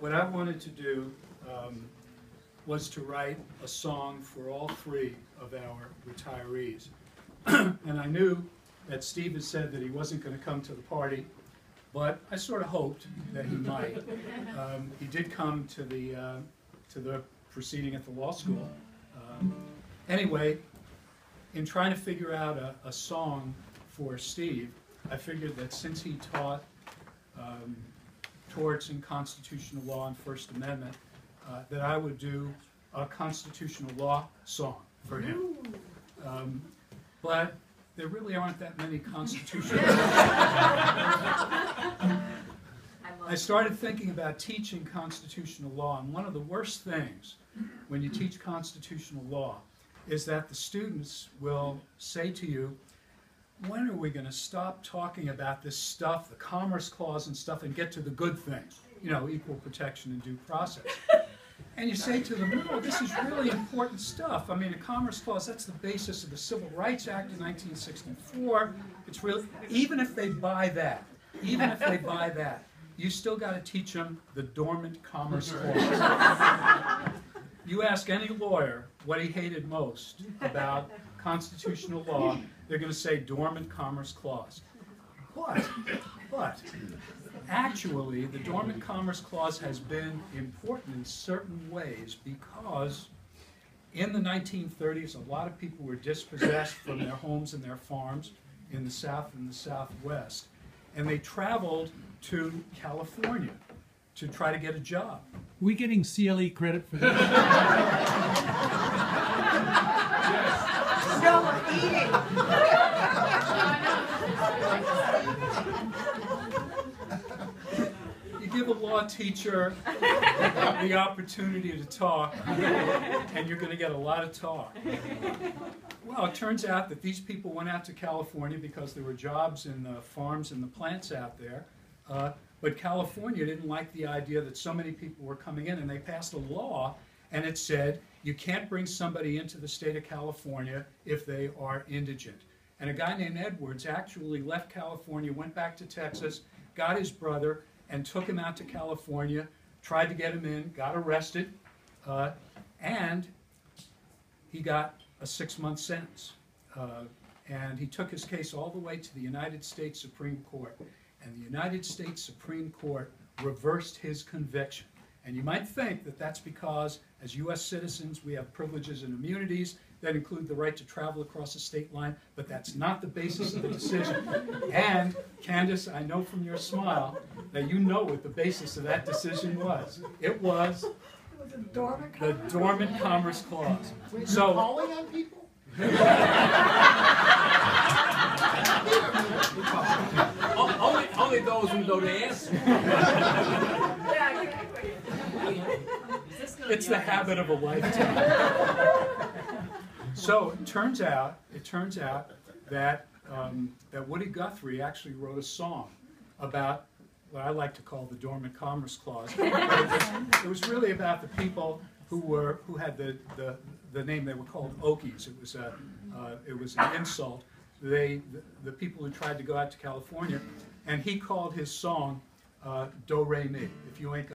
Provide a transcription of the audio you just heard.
what I wanted to do was to write a song for all three of our retirees. And I knew that Steve had said that he wasn't going to come to the party, but I sort of hoped that he might. He did come to the proceeding at the law school. Anyway, in trying to figure out a song for Steve, I figured that since he taught torts and constitutional law and First Amendment, that I would do a constitutional law song for him. But there really aren't that many constitutional I started thinking about teaching constitutional law, and one of the worst things when you teach constitutional law is that the students will say to you, when are we going to stop talking about this stuff, the Commerce Clause and stuff, and get to the good things, you know, equal protection and due process. And you say to them, no, this is really important stuff. I mean, the Commerce Clause, that's the basis of the Civil Rights Act of 1964. It's really, even if they buy that, you still got to teach them the dormant Commerce Clause. You ask any lawyer what he hated most about constitutional law, they're going to say dormant Commerce Clause. But actually, the dormant Commerce Clause has been important in certain ways because in the 1930s, a lot of people were dispossessed from their homes and their farms in the South and the Southwest, and they traveled to California to try to get a job. Are we getting CLE credit for that? No, eating. You give a law teacher the opportunity to talk, and you're going to get a lot of talk. Well, it turns out that these people went out to California because there were jobs in the farms and the plants out there. But California didn't like the idea that so many people were coming in, and they passed a law, and it said you can't bring somebody into the state of California if they are indigent. And a guy named Edwards actually left California, went back to Texas, got his brother, and took him out to California, tried to get him in, got arrested, and he got a 6-month sentence. And he took his case all the way to the United States Supreme Court. And the United States Supreme Court reversed his conviction. And you might think that that's because, as U.S. citizens, we have privileges and immunities that include the right to travel across the state line, but that's not the basis of the decision. And, Candace, I know from your smile that you know what the basis of that decision was. It was the dormant Commerce Clause. So, calling on people? Only those who know the answer. It's the habit of a lifetime. So it turns out that that Woody Guthrie actually wrote a song about what I like to call the dormant Commerce Clause. It was really about the people who had the name. They were called Okies. It was an insult. The people who tried to go out to California, and he called his song Do Re Mi. If you ain't